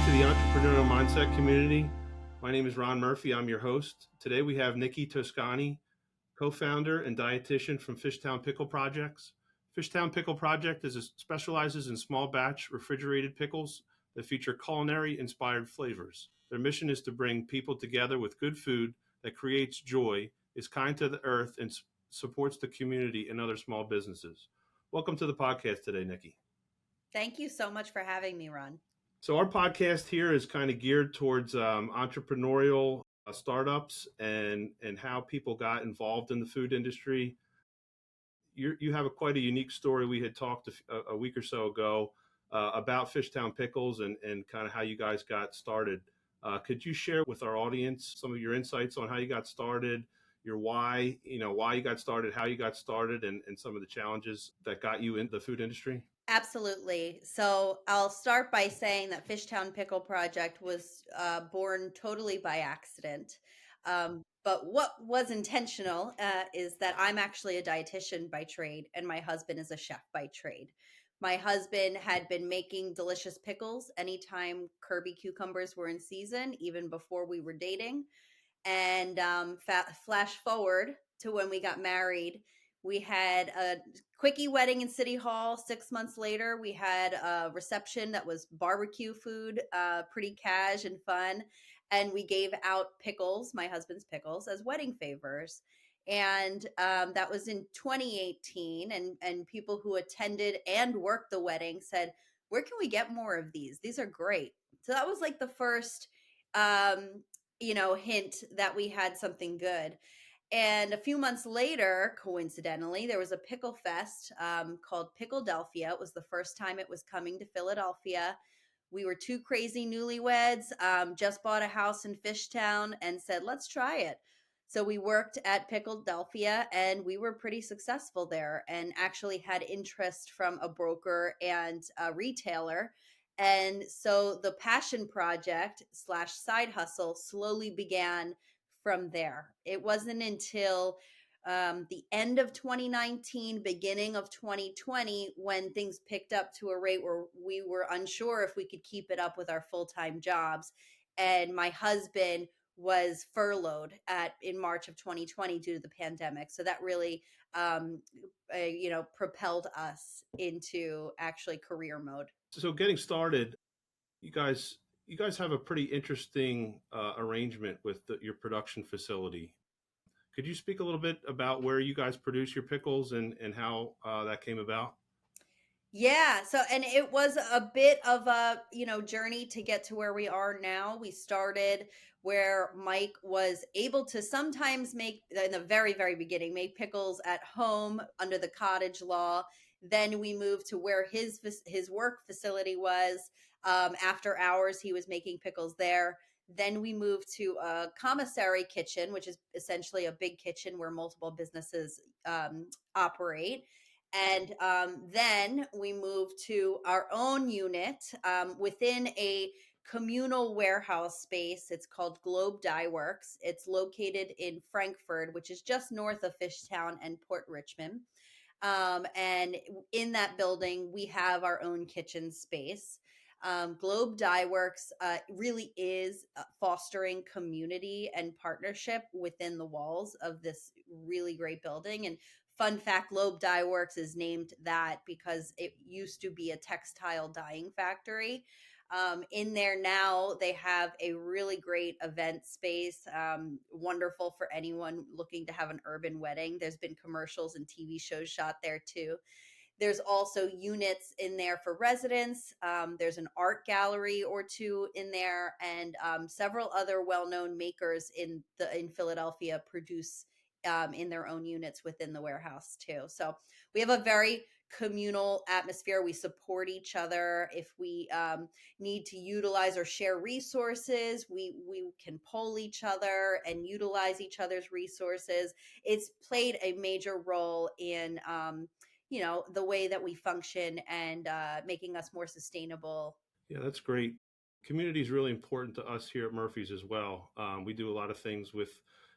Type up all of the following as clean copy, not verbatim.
to the Entrepreneurial Mindset community. My name is Ron Murphy. I'm your host. Today we have Niki Toscani, co-founder and dietitian from Fishtown Pickle Projects. Fishtown Pickle Project specializes in small batch refrigerated pickles that feature culinary inspired flavors. Their mission is to bring people together with good food that creates joy, is kind to the earth, and supports the community and other small businesses. Welcome to the podcast today, Niki. Thank you so much for having me, Ron. So our podcast here is kind of geared towards entrepreneurial startups and how people got involved in the food industry. You have quite a unique story. We had talked a week or so ago about Fishtown Pickles and kind of how you guys got started. Could you share with our audience some of your insights on how you got started, your why you got started, how you got started, and some of the challenges that got you into the food industry? Absolutely. So I'll start by saying that Fishtown Pickle Project was born totally by accident. But what was intentional is that I'm actually a dietitian by trade, and my husband is a chef by trade. My husband had been making delicious pickles anytime Kirby cucumbers were in season, even before we were dating. And flash forward to when we got married, we had a quickie wedding in City Hall. 6 months later, we had a reception that was barbecue food, pretty cash and fun. And we gave out pickles, my husband's pickles, as wedding favors. And that was in 2018. And people who attended and worked the wedding said, "Where can we get more of these? These are great." So that was like the first hint that we had something good. And a few months later, coincidentally, there was a pickle fest called Pickledelphia. It was the first time it was coming to Philadelphia. We were two crazy newlyweds, just bought a house in Fishtown and said, let's try it. So we worked at Pickledelphia and we were pretty successful there and actually had interest from a broker and a retailer. And so the passion project / side hustle slowly began from there. It wasn't until the end of 2019, beginning of 2020, when things picked up to a rate where we were unsure if we could keep it up with our full-time jobs. And my husband was furloughed in March of 2020 due to the pandemic. So that really, propelled us into actually career mode. So getting started, you guys have a pretty interesting arrangement with your production facility. Could you speak a little bit about where you guys produce your pickles and how that came about? Yeah. So, and it was a bit of a, journey to get to where we are now. We started where Mike was able to sometimes make, in the very, very beginning, make pickles at home under the cottage law. Then we moved to where his work facility was. After hours, he was making pickles there. Then we moved to a commissary kitchen, which is essentially a big kitchen where multiple businesses operate. And then we moved to our own unit within a communal warehouse space. It's called Globe Dye Works. It's located in Frankfurt, which is just north of Fishtown and Port Richmond. And in that building, we have our own kitchen space. Globe Dye Works really is fostering community and partnership within the walls of this really great building. And fun fact, Globe Dye Works is named that because it used to be a textile dyeing factory. In there now, they have a really great event space, wonderful for anyone looking to have an urban wedding. There's been commercials and TV shows shot there too. There's also units in there for residents. There's an art gallery or two in there, and several other well-known makers in Philadelphia produce in their own units within the warehouse too. So we have a very communal atmosphere. We support each other. If we need to utilize or share resources, we can poll each other and utilize each other's resources. It's played a major role in the way that we function and making us more sustainable. Yeah, that's great. Community is really important to us here at Murphy's as well. We do a lot of things with,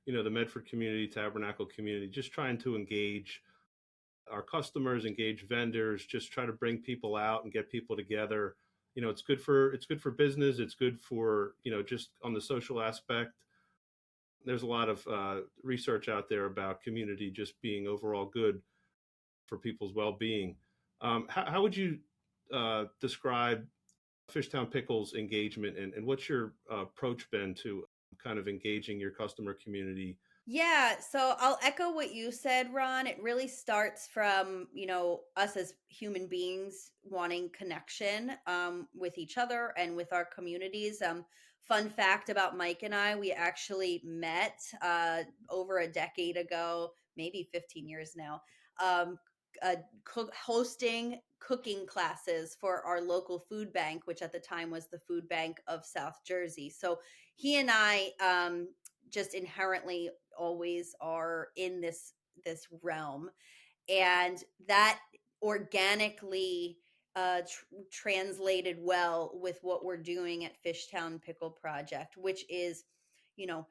the Medford community, Tabernacle community, just trying to engage our customers, engage vendors, just try to bring people out and get people together it's good for business. It's good for, just on the social aspect. There's a lot of research out there about community just being overall good for people's well-being. How would you describe Fishtown Pickles engagement, and what's your approach been to kind of engaging your customer community? Yeah, so I'll echo what you said, Ron. It really starts from, us as human beings wanting connection with each other and with our communities. Fun fact about Mike and I, we actually met over a decade ago, maybe 15 years now, um, hosting cooking classes for our local food bank, which at the time was the Food Bank of South Jersey. So he and I just inherently always are in this realm, and that organically translated well with what we're doing at Fishtown Pickle Project, which is, you know,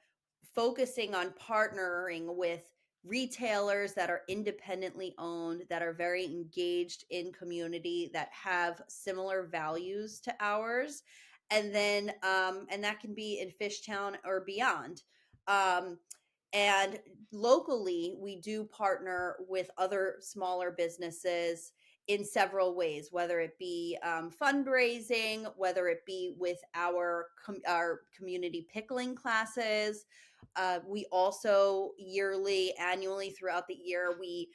focusing on partnering with retailers that are independently owned, that are very engaged in community, that have similar values to ours, and that can be in Fishtown or beyond. Um, and locally, we do partner with other smaller businesses in several ways, whether it be fundraising, whether it be with our community pickling classes. We also annually throughout the year, we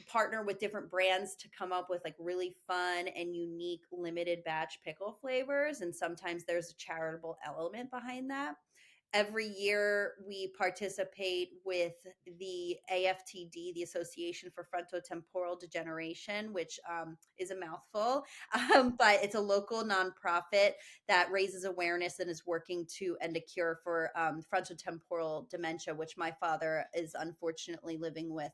partner with different brands to come up with like really fun and unique limited batch pickle flavors. And sometimes there's a charitable element behind that. Every year we participate with the AFTD, the Association for Frontotemporal Degeneration, which is a mouthful, but it's a local nonprofit that raises awareness and is working to end a cure for frontotemporal dementia, which my father is unfortunately living with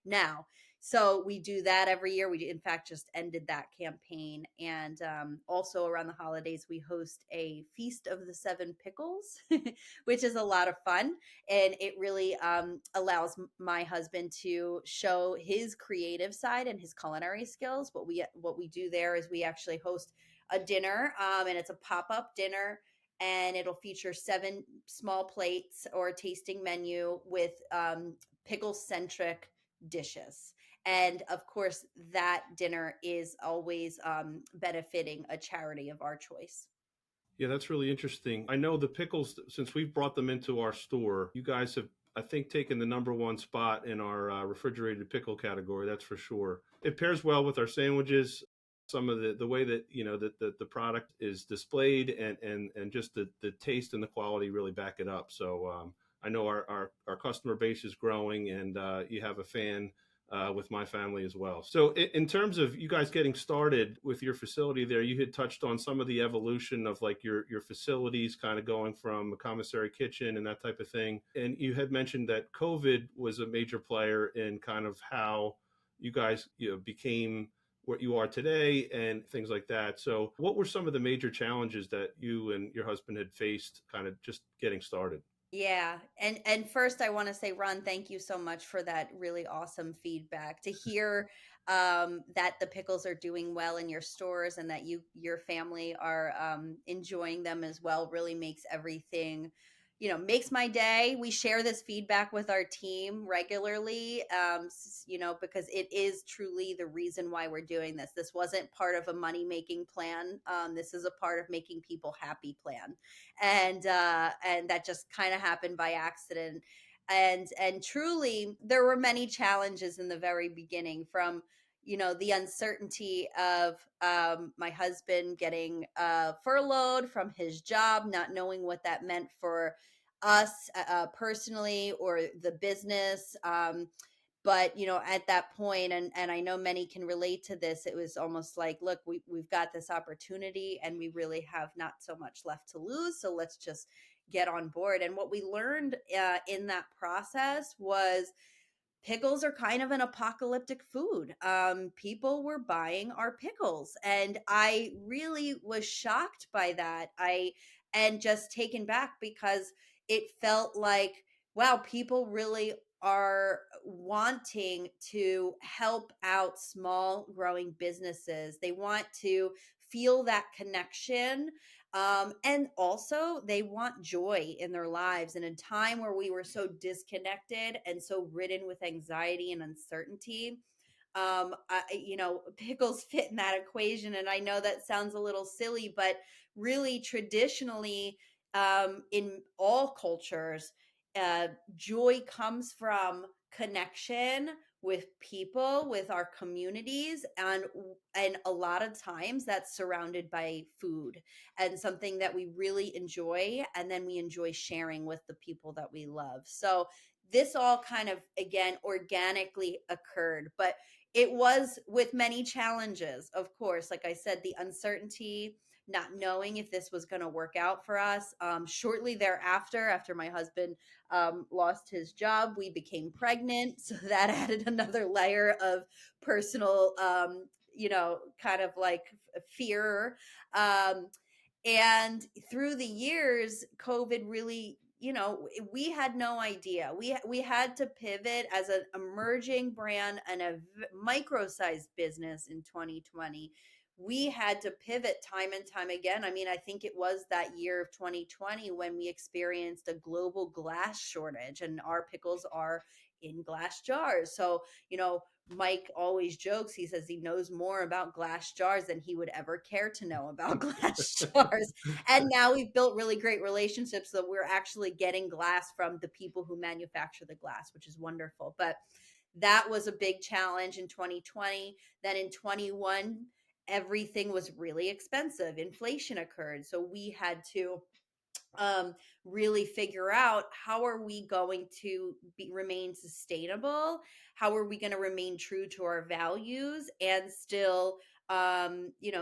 now. So we do that every year. We, in fact, just ended that campaign. And also around the holidays, we host a Feast of the Seven Pickles, which is a lot of fun. And it really allows my husband to show his creative side and his culinary skills. What we do there is we actually host a dinner, and it's a pop-up dinner, and it'll feature 7 small plates or a tasting menu with pickle centric dishes. And of course, that dinner is always benefiting a charity of our choice. Yeah, that's really interesting. I know the pickles, since we've brought them into our store, you guys have, I think, taken the number one spot in our refrigerated pickle category. That's for sure. It pairs well with our sandwiches. Some of the way that, that the product is displayed, and just the taste and the quality really back it up. So I know our customer base is growing, and you have a fan with my family as well. So, in terms of you guys getting started with your facility there, you had touched on some of the evolution of like your facilities, kind of going from a commissary kitchen and that type of thing. And you had mentioned that COVID was a major player in kind of how you guys became what you are today and things like that. So, what were some of the major challenges that you and your husband had faced, kind of just getting started? Yeah. And first I want to say, Ron, thank you so much for that really awesome feedback. To hear that the pickles are doing well in your stores and that your family are enjoying them as well really makes everything, makes my day. We share this feedback with our team regularly, because it is truly the reason why we're doing this. This wasn't part of a money making plan. This is a part of making people happy plan, and that just kind of happened by accident. And truly, there were many challenges in the very beginning, from the uncertainty of my husband getting furloughed from his job, not knowing what that meant for us personally or the business. But at that point, and I know many can relate to this, it was almost like, look, we've got this opportunity and we really have not so much left to lose, so let's just get on board. And what we learned in that process was pickles are kind of an apocalyptic food. People were buying our pickles, and I really was shocked by that. And just taken back, because it felt like, wow, people really are wanting to help out small growing businesses. They want to feel that connection. And also, they want joy in their lives. In a time where we were so disconnected and so ridden with anxiety and uncertainty, pickles fit in that equation. And I know that sounds a little silly, but really, traditionally, in all cultures, uh, joy comes from connection with people, with our communities, and a lot of times that's surrounded by food and something that we really enjoy, and then we enjoy sharing with the people that we love. So this all kind of, again, organically occurred, but it was with many challenges, of course. Like I said, the uncertainty, not knowing if this was going to work out for us. Shortly thereafter, after my husband lost his job, we became pregnant. So that added another layer of personal, kind of like fear. Um, and through the years, COVID really, we had no idea. We had to pivot as an emerging brand and a micro-sized business in 2020. We had to pivot time and time again. I mean, I think it was that year of 2020 when we experienced a global glass shortage, and our pickles are in glass jars. So, Mike always jokes. He says he knows more about glass jars than he would ever care to know about glass jars. And now we've built really great relationships that we're actually getting glass from the people who manufacture the glass, which is wonderful. But that was a big challenge in 2020. Then in 21, everything was really expensive. Inflation occurred. So we had to um, really figure out, how are we going to remain sustainable? How are we going to remain true to our values and still,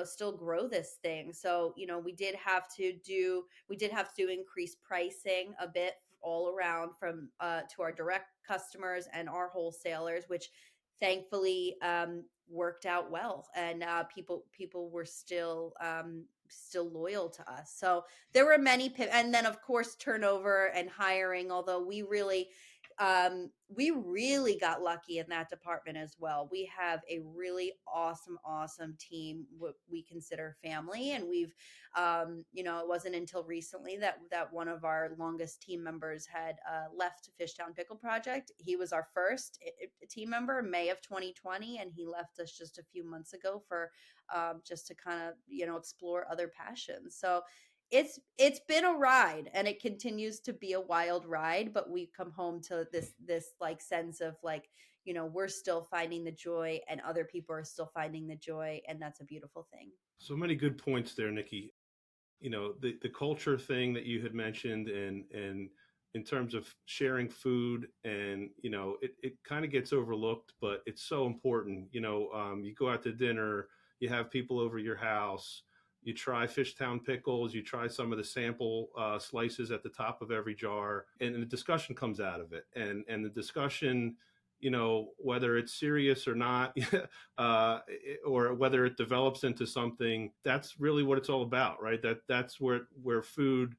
still grow this thing? So, we did have to increase pricing a bit all around, from to our direct customers and our wholesalers, which thankfully worked out well, and people were still loyal to us. So there were many, and then of course turnover and hiring. Although we really got lucky in that department as well. We have a really awesome team, what we consider family, and it wasn't until recently that one of our longest team members had left Fishtown Pickle Project. He was our first team member, May of 2020, and he left us just a few months ago for just to kind of explore other passions. So it's been a ride, and it continues to be a wild ride, but we've come home to this like sense of like, we're still finding the joy, and other people are still finding the joy, and that's a beautiful thing. So many good points there, Nikki. The culture thing that you had mentioned, and in terms of sharing food, and it kind of gets overlooked, but it's so important. You go out to dinner, you have people over your house, you try Fishtown pickles, you try some of the sample slices at the top of every jar, and the discussion comes out of it, and the discussion, whether it's serious or not, or whether it develops into something, that's really what it's all about, right? That's where food,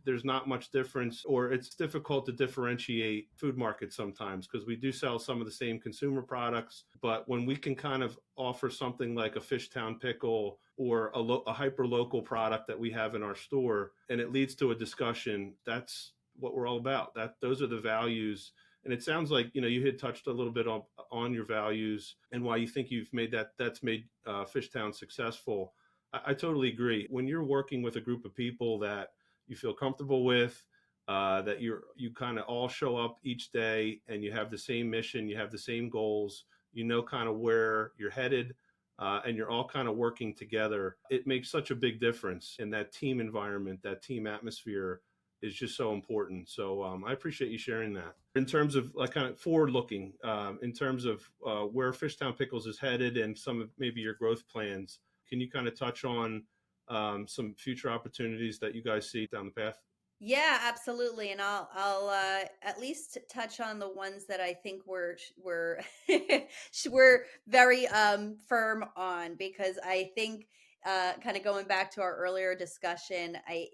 there's not much difference, or it's difficult to differentiate food markets sometimes, because we do sell some of the same consumer products. But when we can kind of offer something like a Fishtown pickle, or a hyper local product that we have in our store, and it leads to a discussion, that's what we're all about. Those are the values. And it sounds like you had touched a little bit on your values and why you think that's made Fishtown successful. I totally agree. When you're working with a group of people that you feel comfortable with, that you kind of all show up each day, and you have the same mission, you have the same goals, kind of where you're headed, and you're all kind of working together, it makes such a big difference. In that team environment, that team atmosphere is just so important. So I appreciate you sharing that. In terms of like kind of forward looking, in terms of where Fishtown Pickles is headed, and some of maybe your growth plans, can you kind of touch on some future opportunities that you guys see down the path? Yeah, absolutely. And I'll at least touch on the ones that I think we're we're very firm on, because I think kind of going back to our earlier discussion, I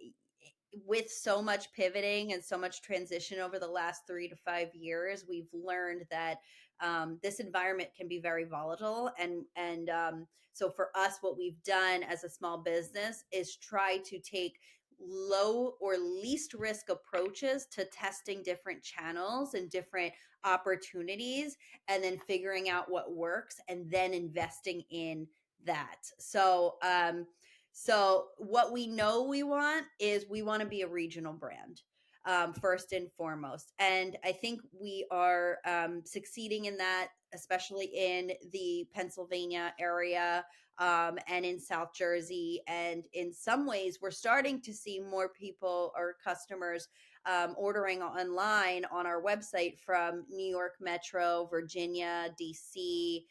with so much pivoting and so much transition over the last 3 to 5 years, we've learned that this environment can be very volatile, and so for us, what we've done as a small business is try to take low or least risk approaches to testing different channels and different opportunities, and then figuring out what works and then investing in that. So what we know we want is we want to be a regional brand, first and foremost. And I think we are succeeding in that, especially in the Pennsylvania area, and in South Jersey. And in some ways, we're starting to see more people or customers ordering online on our website from New York Metro, Virginia, DC,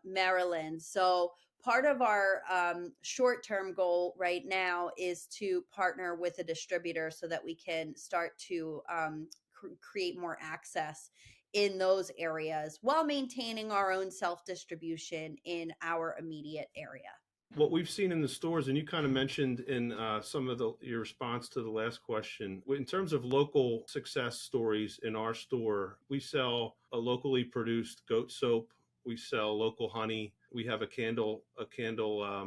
Maryland. So part of our short-term goal right now is to partner with a distributor so that we can start to create more access in those areas while maintaining our own self-distribution in our immediate area. What we've seen in the stores, and you kind of mentioned in some of your response to the last question, in terms of local success stories in our store, we sell a locally produced goat soap. We sell local honey. We have a candle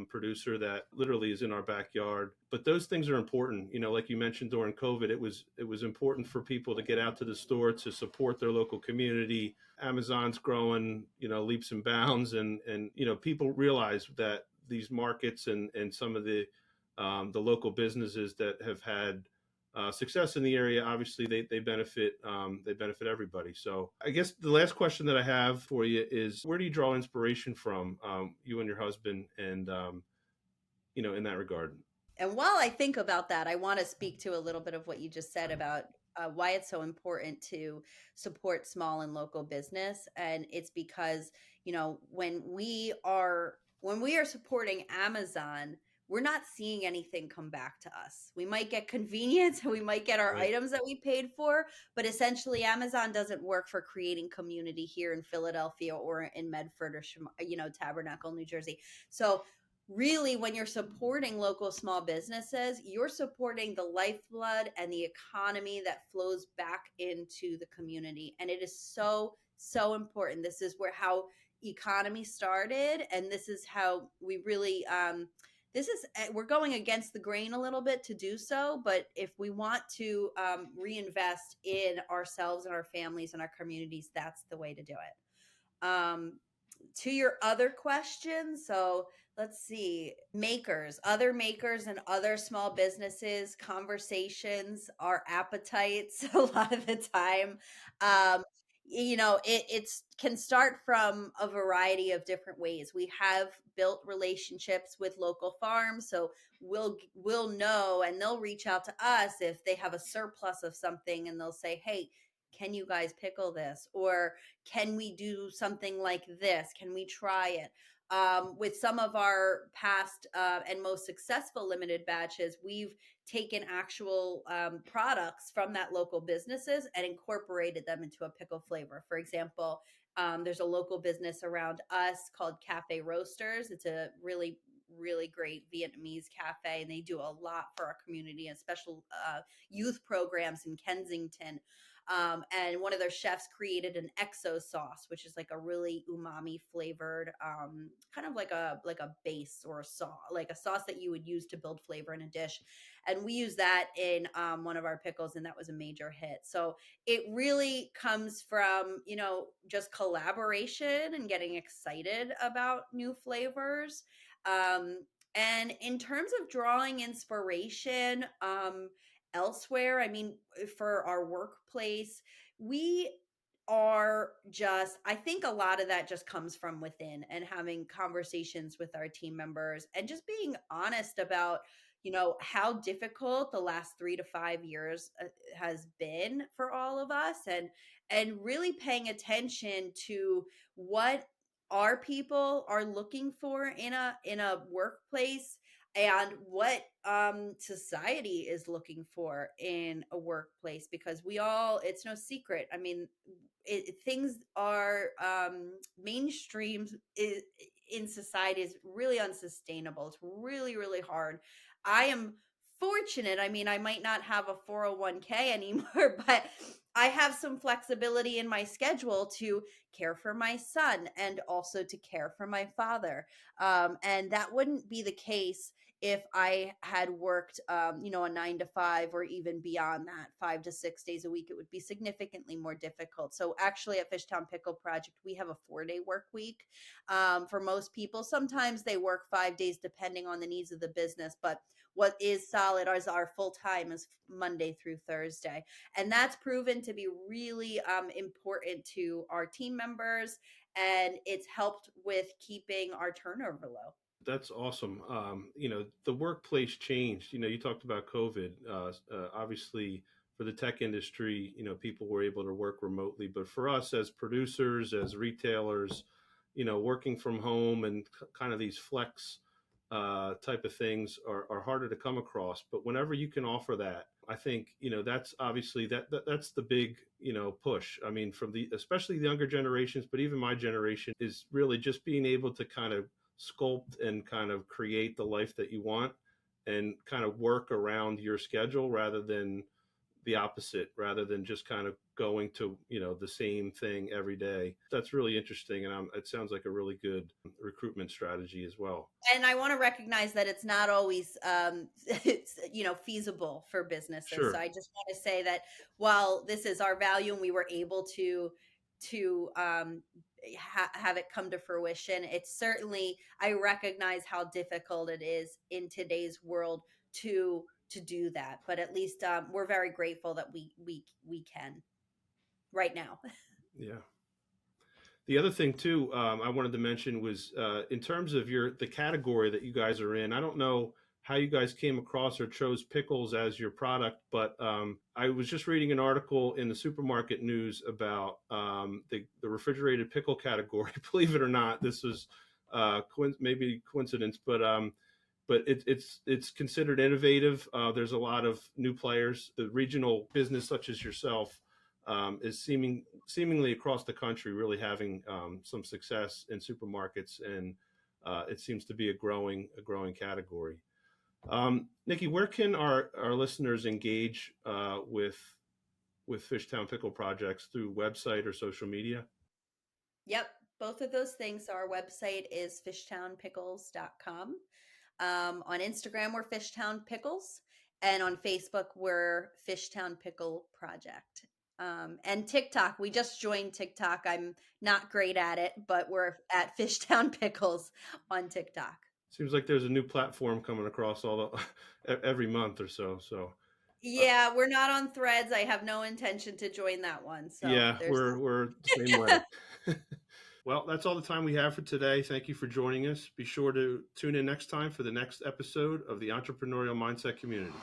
producer that literally is in our backyard. But those things are important. You know, like you mentioned during COVID, it was important for people to get out to the store to support their local community. Amazon's growing, leaps and bounds, and people realize that these markets and some of the local businesses that have had success in the area, obviously they benefit everybody. So I guess the last question that I have for you is, where do you draw inspiration from, you and your husband, and in that regard? And while I think about that, I want to speak to a little bit of what you just said about why it's so important to support small and local business. And it's because, when we are supporting Amazon, we're not seeing anything come back to us. We might get convenience and we might get our Right. items that we paid for, but essentially Amazon doesn't work for creating community here in Philadelphia or in Medford or Tabernacle, New Jersey. So really, when you're supporting local small businesses, you're supporting the lifeblood and the economy that flows back into the community. And it is so important. This is how economy started, and this is how we really we're going against the grain a little bit to do so, but if we want to reinvest in ourselves and our families and our communities, that's the way to do it. To your other question, so let's see, other makers and other small businesses, conversations, our appetites a lot of the time. It can start from a variety of different ways. We have built relationships with local farms, so we'll know, and they'll reach out to us if they have a surplus of something, and they'll say, hey, can you guys pickle this? Or can we do something like this? Can we try it? With some of our past and most successful limited batches, we've taken actual products from that local businesses and incorporated them into a pickle flavor. For example, there's a local business around us called Cafe Roasters. It's a really, really great Vietnamese cafe, and they do a lot for our community and special youth programs in Kensington. And one of their chefs created an exo sauce, which is like a really umami flavored, kind of like a base or a sauce, like a sauce that you would use to build flavor in a dish. And we use that in one of our pickles, and that was a major hit. So it really comes from, just collaboration and getting excited about new flavors. And in terms of drawing inspiration, elsewhere, I mean, for our workplace, we I think a lot of that just comes from within, and having conversations with our team members and just being honest about, how difficult the last 3 to 5 years has been for all of us, and really paying attention to what our people are looking for in a workplace, and what society is looking for in a workplace, because it's no secret. I mean, things are mainstream in society is really unsustainable. It's really, really hard. I am fortunate. I mean, I might not have a 401k anymore, but I have some flexibility in my schedule to care for my son and also to care for my father. And that wouldn't be the case if I had worked, a 9 to 5 or even beyond that, 5 to 6 days a week. It would be significantly more difficult. So, actually, at Fishtown Pickle Project, we have a 4 day work week. For most people, sometimes they work 5 days depending on the needs of the business. But what is solid is our full time is Monday through Thursday, and that's proven to be really important to our team members, and it's helped with keeping our turnover low. That's awesome. The workplace changed. You talked about COVID. Obviously, for the tech industry, people were able to work remotely. But for us as producers, as retailers, working from home and kind of these flex type of things are harder to come across. But whenever you can offer that, I think that's obviously that's the big push. I mean, from the especially the younger generations, but even my generation is really just being able to kind of sculpt and kind of create the life that you want and kind of work around your schedule rather than the opposite, rather than just kind of going to the same thing every day. That's really interesting, and it sounds like a really good recruitment strategy as well. And I want to recognize that it's not always it's feasible for businesses. So Sure. I just want to say that while this is our value and we were able to have it come to fruition, it's certainly, I recognize how difficult it is in today's world to do that. But at least we're very grateful that we can right now. Yeah. The other thing too, I wanted to mention was in terms of the category that you guys are in. I don't know how you guys came across or chose pickles as your product, but I was just reading an article in the supermarket news about the refrigerated pickle category. Believe it or not, this was maybe coincidence, but it's considered innovative. There's a lot of new players. The regional business, such as yourself, is seemingly across the country really having some success in supermarkets, and it seems to be a growing category. Niki, where can our listeners engage with Fishtown Pickle Projects, through website or social media? Yep, both of those things. Our website is fishtownpickles.com. On Instagram, we're Fishtown Pickles. And on Facebook, we're Fishtown Pickle Project. And TikTok, we just joined TikTok. I'm not great at it, but we're at Fishtown Pickles on TikTok. Seems like there's a new platform coming across every month or so. Yeah, we're not on Threads. I have no intention to join that one. So Yeah, we're the same way. Well, that's all the time we have for today. Thank you for joining us. Be sure to tune in next time for the next episode of the Entrepreneurial Mindset Community.